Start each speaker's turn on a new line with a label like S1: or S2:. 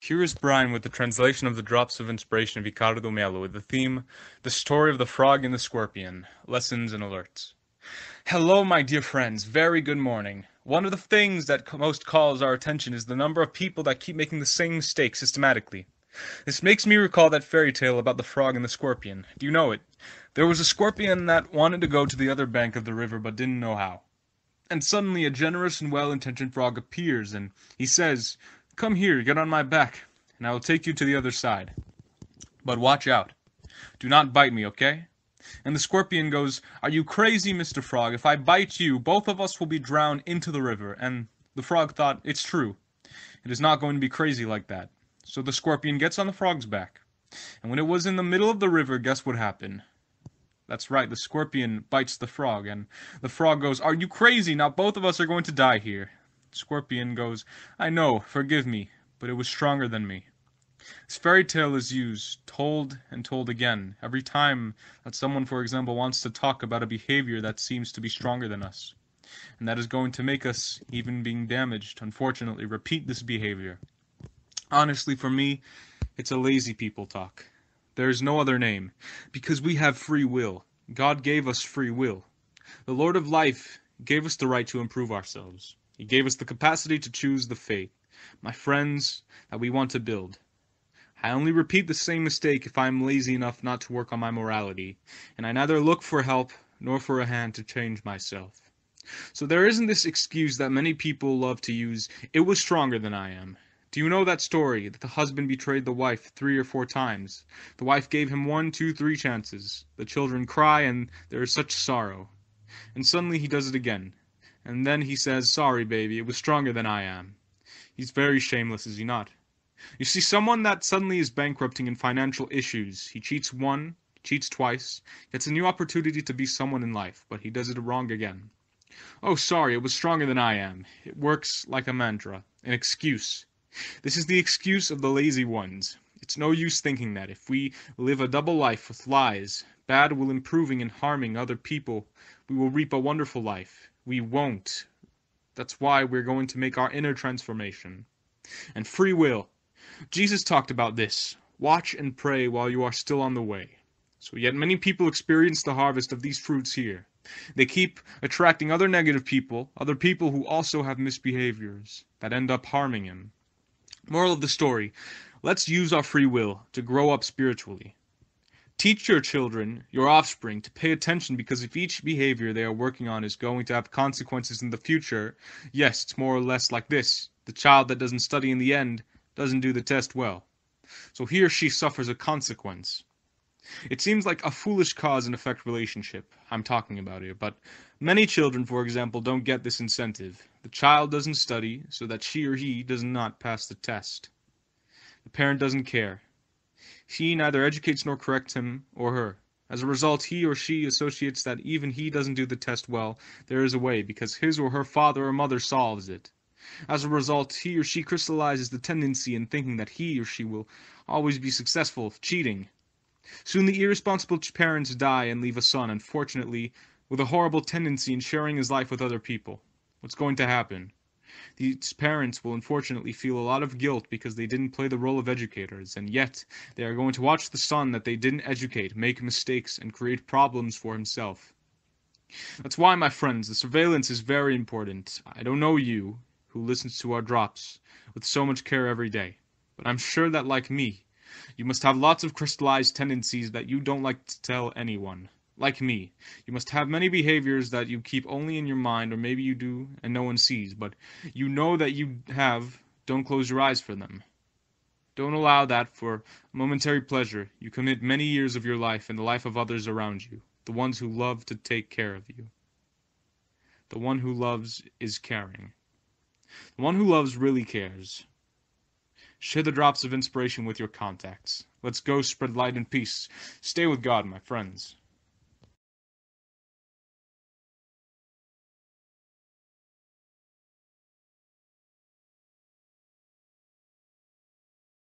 S1: Here is Brian with the translation of the Drops of Inspiration of Ricardo Melo with the theme, The Story of the Frog and the Scorpion, Lessons and Alerts. Hello, my dear friends. Very good morning. One of the things that most calls our attention is the number of people that keep making the same mistake systematically. This makes me recall that fairy tale about the frog and the scorpion. Do you know it? There was a scorpion that wanted to go to the other bank of the river but didn't know how. And suddenly a generous and well-intentioned frog appears, and he says, "Come here, get on my back, and I will take you to the other side. But watch out. Do not bite me, okay?" And the scorpion goes, "Are you crazy, Mr. Frog? If I bite you, both of us will be drowned into the river." And the frog thought, "It's true. It is not going to be crazy like that." So the scorpion gets on the frog's back. And when it was in the middle of the river, guess what happened? That's right, the scorpion bites the frog, and the frog goes, "Are you crazy? Now both of us are going to die here." The scorpion goes, "I know, forgive me, but it was stronger than me." This fairy tale is used, told and told again, every time that someone, for example, wants to talk about a behavior that seems to be stronger than us, and that is going to make us, even being damaged, unfortunately, repeat this behavior. Honestly, for me, it's a lazy people talk. There is no other name, because we have free will. God gave us free will. The Lord of life gave us the right to improve ourselves. He gave us the capacity to choose the fate, my friends, that we want to build. I only repeat the same mistake if I am lazy enough not to work on my morality, and I neither look for help nor for a hand to change myself. So there isn't this excuse that many people love to use, "It was stronger than I am." Do you know that story, that the husband betrayed the wife 3 or 4 times? The wife gave him 1, 2, 3 chances. The children cry, and there is such sorrow. And suddenly he does it again. And then he says, "Sorry, baby, it was stronger than I am." He's very shameless, is he not? You see, someone that suddenly is bankrupting in financial issues, he cheats cheats twice, gets a new opportunity to be someone in life, but he does it wrong again. "Oh, sorry, it was stronger than I am." It works like a mantra, an excuse. This is the excuse of the lazy ones. It's no use thinking that if we live a double life with lies, bad will improving and harming other people, we will reap a wonderful life. We won't. That's why we're going to make our inner transformation. And free will. Jesus talked about this. Watch and pray while you are still on the way. So yet many people experience the harvest of these fruits here. They keep attracting other negative people, other people who also have misbehaviors, that end up harming him. Moral of the story, let's use our free will to grow up spiritually. Teach your children, your offspring, to pay attention, because if each behavior they are working on is going to have consequences in the future, yes, it's more or less like this. The child that doesn't study in the end doesn't do the test well. So he or she suffers a consequence. It seems like a foolish cause and effect relationship I'm talking about here, but many children, for example, don't get this incentive. The child doesn't study so that she or he does not pass the test. The parent doesn't care. He neither educates nor corrects him or her. As a result, he or she associates that even he doesn't do the test well, there is a way, because his or her father or mother solves it. As a result, he or she crystallizes the tendency in thinking that he or she will always be successful, cheating. Soon the irresponsible parents die and leave a son, unfortunately, with a horrible tendency in sharing his life with other people. What's going to happen? These parents will unfortunately feel a lot of guilt because they didn't play the role of educators, and yet they are going to watch the son that they didn't educate make mistakes and create problems for himself. That's why, my friends, the surveillance is very important. I don't know you, who listens to our drops with so much care every day, but I'm sure that, like me, you must have lots of crystallized tendencies that you don't like to tell anyone. Like me, you must have many behaviors that you keep only in your mind, or maybe you do and no one sees, but you know that you have. Don't close your eyes for them. Don't allow that for momentary pleasure. You commit many years of your life and the life of others around you, the ones who love to take care of you. The one who loves is caring. The one who loves really cares. Share the drops of inspiration with your contacts. Let's go spread light and peace. Stay with God, my friends.